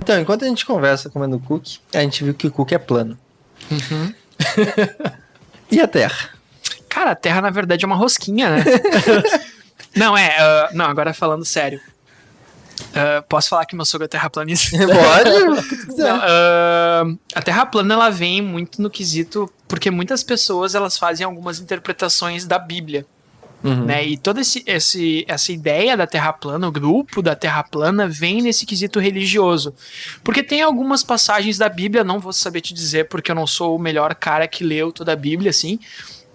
Então, enquanto a gente conversa comendo cookie, a gente viu que o cookie é plano. Uhum. E a Terra? Cara, a Terra, na verdade, é uma rosquinha, né? Não, não, agora falando sério. Posso falar que meu sogro é terraplanista? Pode, se quiser. Não, a Terra plana, ela vem muito no quesito, porque muitas pessoas, elas fazem algumas interpretações da Bíblia. Uhum. Né? E toda essa ideia da Terra plana, o grupo da Terra plana, vem nesse quesito religioso. Porque tem algumas passagens da Bíblia, não vou saber te dizer, porque eu não sou o melhor cara que leu toda a Bíblia, assim,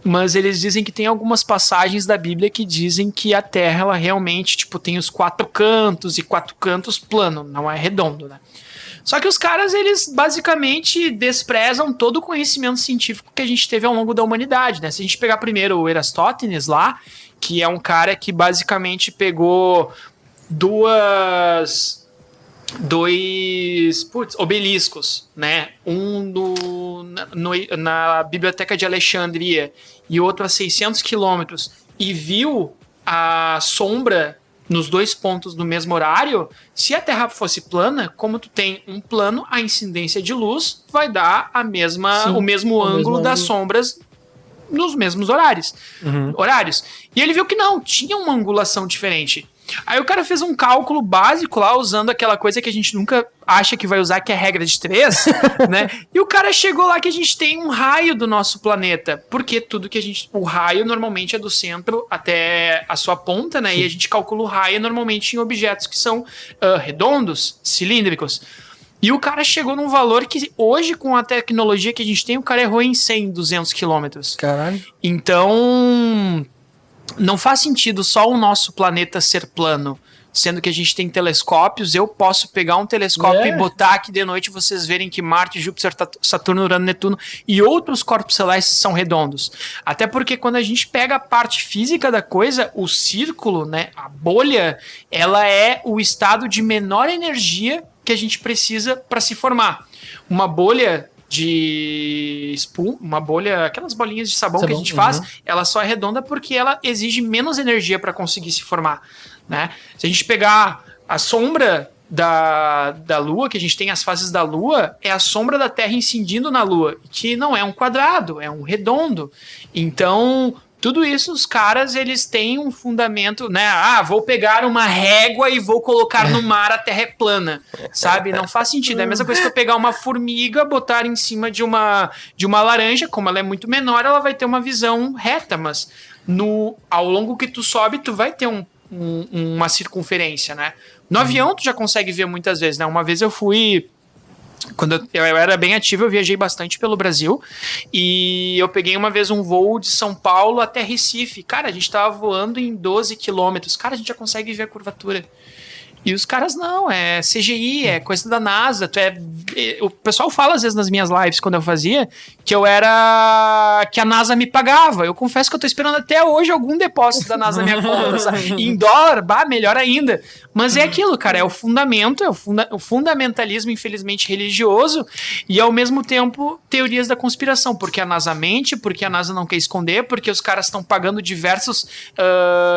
mas eles dizem que tem algumas passagens da Bíblia que dizem que a Terra, ela realmente, tipo, tem os 4 cantos, e 4 cantos plano, não é redondo, né? Só que os caras, eles basicamente desprezam todo o conhecimento científico que a gente teve ao longo da humanidade, né? Se a gente pegar primeiro o Eratóstenes lá, que é um cara que basicamente pegou dois obeliscos, né? Um na Biblioteca de Alexandria e outro a 600 quilômetros, e viu a sombra nos 2 pontos no mesmo horário. Se a Terra fosse plana, como tu tem um plano, a incidência de luz vai dar o mesmo ângulo das sombras nos mesmos horários. E ele viu que não, tinha uma angulação diferente. Aí o cara fez um cálculo básico lá, usando aquela coisa que a gente nunca acha que vai usar, que é a regra de 3, né? E o cara chegou lá que a gente tem um raio do nosso planeta, porque tudo que o raio normalmente é do centro até a sua ponta, né? Sim. E a gente calcula o raio normalmente em objetos que são redondos, cilíndricos. E o cara chegou num valor que hoje, com a tecnologia que a gente tem, o cara errou em 100, 200 quilômetros. Caralho. Então, não faz sentido só o nosso planeta ser plano, sendo que a gente tem telescópios. Eu posso pegar um telescópio e botar aqui de noite, vocês verem que Marte, Júpiter, Saturno, Urano, Netuno e outros corpos celestes são redondos. Até porque quando a gente pega a parte física da coisa, o círculo, né, a bolha, ela é o estado de menor energia que a gente precisa para se formar. Uma bolha de espuma, uma bolha, aquelas bolinhas de sabão que a gente faz, ela só é redonda porque ela exige menos energia para conseguir se formar, né? Se a gente pegar a sombra da Lua, que a gente tem as fases da Lua, é a sombra da Terra incidindo na Lua, que não é um quadrado, é um redondo. Então, tudo isso, os caras, eles têm um fundamento, né? Vou pegar uma régua e vou colocar no mar, a Terra é plana, sabe? Não faz sentido. É a mesma coisa que eu pegar uma formiga, botar em cima de uma laranja, como ela é muito menor, ela vai ter uma visão reta, mas ao longo que tu sobe, tu vai ter uma circunferência, né? No avião, tu já consegue ver muitas vezes, né? Uma vez eu fui... Quando eu era bem ativo, eu viajei bastante pelo Brasil e eu peguei uma vez um voo de São Paulo até Recife. Cara, a gente tava voando em 12 quilômetros. Cara, a gente já consegue ver a curvatura. E os caras, não, é CGI, é coisa da NASA. O pessoal fala às vezes nas minhas lives, quando eu fazia, que que a NASA me pagava. Eu confesso que eu tô esperando até hoje algum depósito da NASA na minha conta, sabe? Em dólar, melhor ainda. Mas é aquilo, cara, é o fundamento, o fundamentalismo, infelizmente, religioso, e ao mesmo tempo teorias da conspiração, porque a NASA mente, porque a NASA não quer esconder, porque os caras estão pagando diversos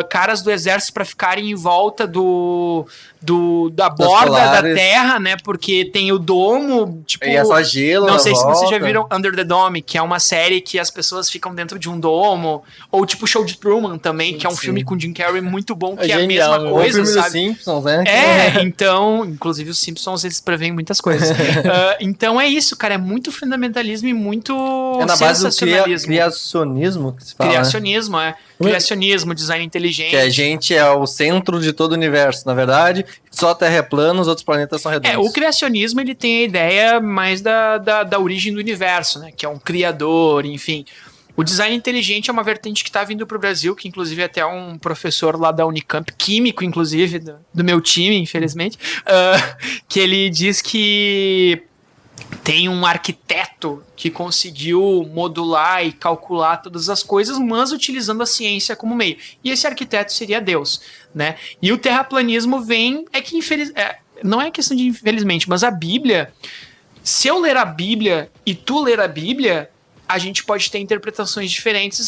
caras do exército para ficarem em volta da borda da Terra, né? Porque tem o domo, tipo... E é só gelo. Não sei se vocês já viram Under the Dome, que é uma série que as pessoas ficam dentro de um domo, ou tipo Show de Truman também, que é um filme com Jim Carrey muito bom, que é a mesma coisa, sabe? Simpsons, né? Então, inclusive os Simpsons, eles preveem muitas coisas. Então é isso, cara, é muito fundamentalismo e muito na base do sensacionalismo. criacionismo que se fala. Criacionismo, Criacionismo, design inteligente. Que a gente é o centro de todo o universo, na verdade. Só a Terra é plana, os outros planetas são redondos. O criacionismo, ele tem a ideia mais da origem do universo, né? Que é um criador, enfim. O design inteligente é uma vertente que está vindo para o Brasil, que inclusive até um professor lá da Unicamp, químico inclusive, do meu time, infelizmente, que ele diz que tem um arquiteto que conseguiu modular e calcular todas as coisas, mas utilizando a ciência como meio. E esse arquiteto seria Deus, né? E o terraplanismo vem... não é questão de infelizmente, mas a Bíblia... Se eu ler a Bíblia e tu ler a Bíblia, a gente pode ter interpretações diferentes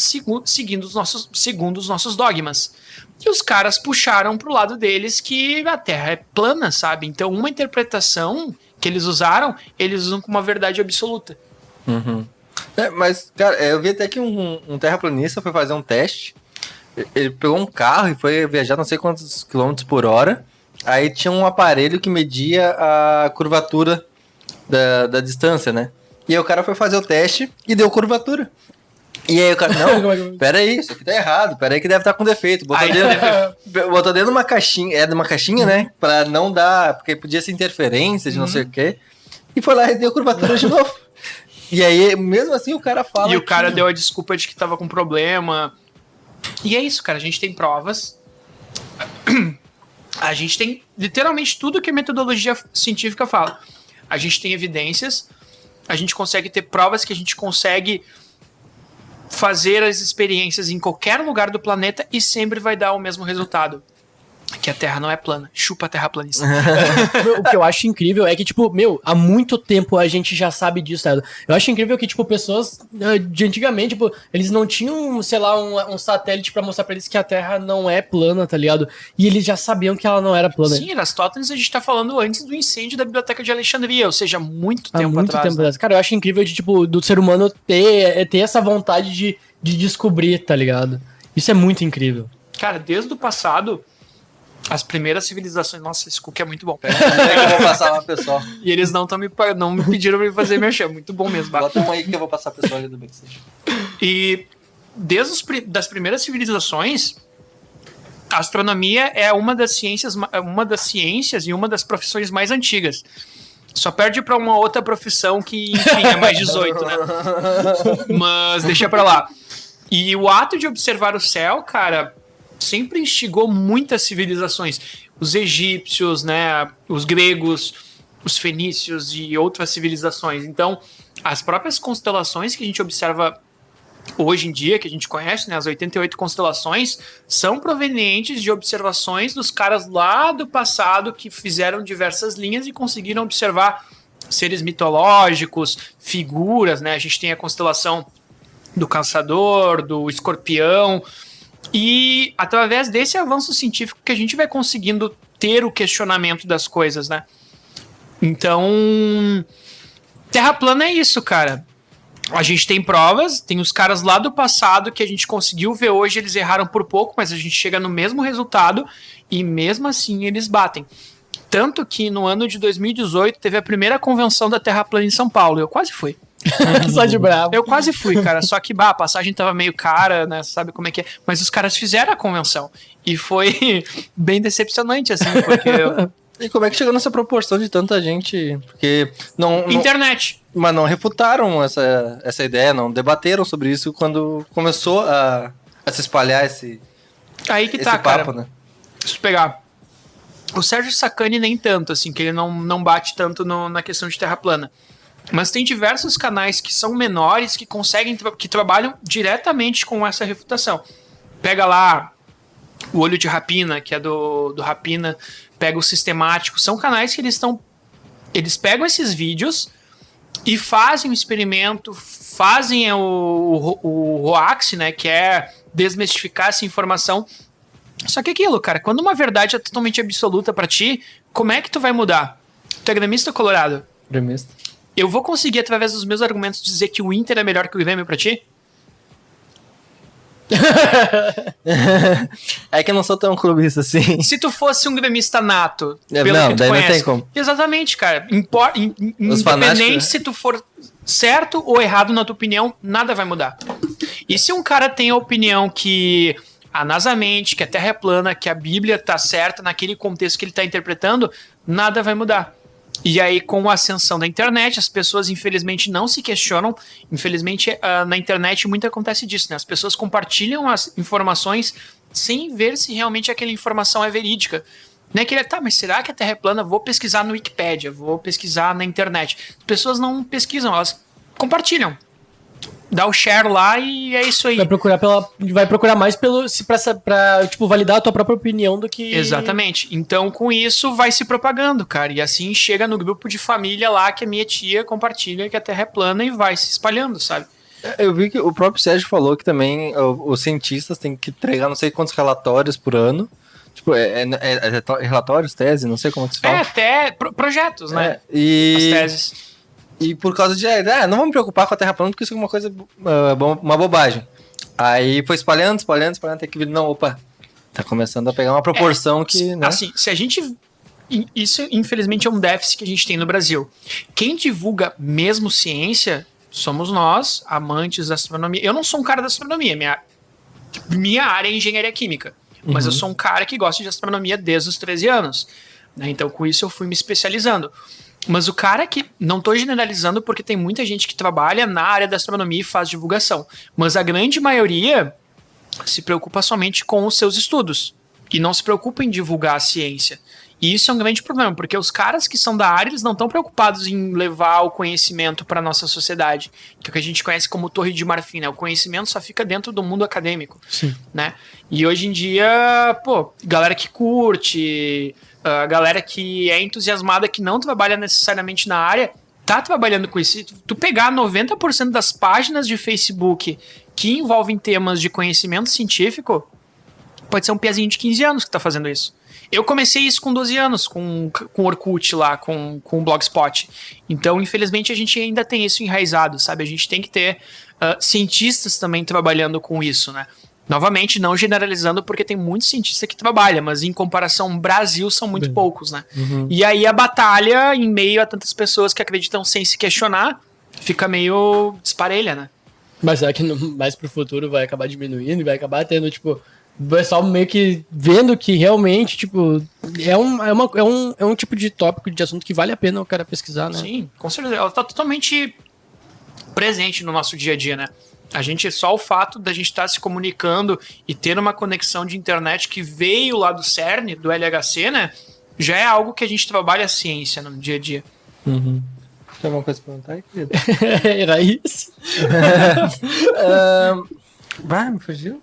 segundo os nossos dogmas. E os caras puxaram pro lado deles que a Terra é plana, sabe? Então, uma interpretação que eles usaram, eles usam como uma verdade absoluta. Uhum. Mas, cara, eu vi até que um terraplanista foi fazer um teste. Ele pegou um carro e foi viajar não sei quantos quilômetros por hora. Aí tinha um aparelho que media a curvatura da distância, né? E aí o cara foi fazer o teste e deu curvatura. E aí o cara, não, peraí, isso aqui tá errado, peraí que deve estar com defeito. Botou dentro de uma caixinha, de uma caixinha, né? Pra não dar, porque podia ser interferência de não sei o quê. E foi lá e deu curvatura de novo. E aí, mesmo assim, o cara fala... E o cara deu a desculpa de que tava com problema. E é isso, cara, a gente tem provas. A gente tem literalmente tudo que a metodologia científica fala. A gente tem evidências, a gente consegue ter provas que a gente consegue fazer as experiências em qualquer lugar do planeta e sempre vai dar o mesmo resultado. Que a Terra não é plana. Chupa a terraplanista. O que eu acho incrível é que, tipo, há muito tempo a gente já sabe disso, tá? Eu acho incrível que, tipo, pessoas de antigamente, tipo, eles não tinham, sei lá, um satélite pra mostrar pra eles que a Terra não é plana, tá ligado? E eles já sabiam que ela não era plana. Sim, Aristóteles a gente tá falando antes do incêndio da Biblioteca de Alexandria, ou seja, muito tempo muito atrás. Tempo atrás. Cara, eu acho incrível de, tipo, do ser humano ter essa vontade de descobrir, tá ligado? Isso é muito incrível. Cara, desde o passado... As primeiras civilizações... Nossa, esse cookie é muito bom. Eu vou passar uma pessoal. E eles não me pediram pra me fazer merchan. Muito bom mesmo. Bota um aí que eu vou passar a pessoal ali do backstage. E desde das primeiras civilizações, a astronomia é uma das ciências e uma das profissões mais antigas. Só perde pra uma outra profissão que, enfim, é mais 18, né? Mas deixa pra lá. E o ato de observar o céu, cara... sempre instigou muitas civilizações. Os egípcios, né, os gregos, os fenícios e outras civilizações. Então, as próprias constelações que a gente observa hoje em dia, que a gente conhece, né, as 88 constelações, são provenientes de observações dos caras lá do passado que fizeram diversas linhas e conseguiram observar seres mitológicos, figuras, né? A gente tem a constelação do Caçador, do Escorpião... E através desse avanço científico que a gente vai conseguindo ter o questionamento das coisas, né? Então, Terra plana é isso, cara. A gente tem provas, tem os caras lá do passado que a gente conseguiu ver hoje, eles erraram por pouco, mas a gente chega no mesmo resultado e mesmo assim eles batem. Tanto que no ano de 2018 teve a primeira convenção da Terra plana em São Paulo. Eu quase fui. Só de bravo. Eu quase fui, cara. Só que, a passagem tava meio cara, né? Sabe como é que é? Mas os caras fizeram a convenção. E foi bem decepcionante, assim, porque... E como é que chegou nessa proporção de tanta gente? Porque não Internet. Mas não refutaram essa ideia, não debateram sobre isso quando começou a se espalhar esse Aí que tá, papo, cara. né? Deixa eu pegar. O Sérgio Sacani nem tanto, assim, que ele não bate tanto na questão de terra plana. Mas tem diversos canais que são menores que conseguem, que trabalham diretamente com essa refutação. Pega lá o Olho de Rapina, que é do Rapina, pega o Sistemático. São canais que eles pegam esses vídeos e fazem o experimento, fazem o hoax, né, que é desmistificar essa informação. Só que aquilo, cara, quando uma verdade é totalmente absoluta pra ti, como é que tu vai mudar? Tu é gremista ou colorado? Gremista. Eu vou conseguir, através dos meus argumentos, dizer que o Inter é melhor que o Grêmio pra ti? É que eu não sou tão clubista assim. Se tu fosse um gremista nato, pelo não, que tu daí conhece. não tem como. Exatamente, cara. Os Independente fanáticos, se tu for certo ou errado na tua opinião, nada vai mudar. E se um cara tem a opinião que a NASA mente, que a Terra é plana, que a Bíblia tá certa naquele contexto que ele tá interpretando, nada vai mudar. E aí, com a ascensão da internet, as pessoas, infelizmente, não se questionam. Infelizmente, na internet, muito acontece disso, né? As pessoas compartilham as informações sem ver se realmente aquela informação é verídica. Né? Que tá, mas será que a Terra é plana? Vou pesquisar no Wikipedia, vou pesquisar na internet. As pessoas não pesquisam, elas compartilham. Dá o share lá e é isso aí. Vai procurar mais pra tipo, validar a tua própria opinião do que... Exatamente. Então, com isso, vai se propagando, cara. E assim chega no grupo de família lá que a minha tia compartilha que a Terra é plana e vai se espalhando, sabe? Eu vi que o próprio Sérgio falou que também os cientistas têm que entregar não sei quantos relatórios por ano, Tipo, relatórios, tese, não sei como que se fala. Até projetos, né? As E, teses. e por causa de... não vamos me preocupar com a Terra plana, porque isso é uma coisa... uma bobagem. Aí foi espalhando, até que não, opa... Tá começando a pegar uma proporção que... Né? Assim, se a gente... Isso, infelizmente, é um déficit que a gente tem no Brasil. Quem divulga mesmo ciência somos nós, amantes da astronomia. Eu não sou um cara da astronomia, minha área é engenharia química. Mas eu sou um cara que gosta de astronomia desde os 13 anos. Né? Então, com isso, eu fui me especializando. Mas o cara que... Não estou generalizando porque tem muita gente que trabalha na área da astronomia e faz divulgação. Mas a grande maioria se preocupa somente com os seus estudos. E não se preocupa em divulgar a ciência. E isso é um grande problema, porque os caras que são da área, eles não estão preocupados em levar o conhecimento para a nossa sociedade, que é o que a gente conhece como Torre de Marfim, né? O conhecimento só fica dentro do mundo acadêmico. Sim. Né? E hoje em dia, galera que curte, a galera que é entusiasmada, que não trabalha necessariamente na área, tá trabalhando com isso. Se tu pegar 90% das páginas de Facebook que envolvem temas de conhecimento científico, pode ser um piazinho de 15 anos que tá fazendo isso. Eu comecei isso com 12 anos, com Orkut lá, com o Blogspot. Então, infelizmente, a gente ainda tem isso enraizado, sabe? A gente tem que ter cientistas também trabalhando com isso, né? Novamente, não generalizando, porque tem muitos cientistas que trabalham, mas em comparação ao Brasil, são muito poucos, né? E aí a batalha, em meio a tantas pessoas que acreditam sem se questionar, fica meio disparelha, né? Mas será que mais pro futuro vai acabar diminuindo e vai acabar tendo, tipo... O pessoal meio que vendo que realmente, tipo, é um tipo de tópico, de assunto que vale a pena o cara pesquisar, né? Sim, com certeza. Ela tá totalmente presente no nosso dia a dia, né? A gente, só o fato da gente estar se comunicando e ter uma conexão de internet que veio lá do CERN, do LHC, né? Já é algo que a gente trabalha a ciência no dia a dia. Tem alguma coisa pra perguntar aí, querido? Era isso. Vai, me fugiu?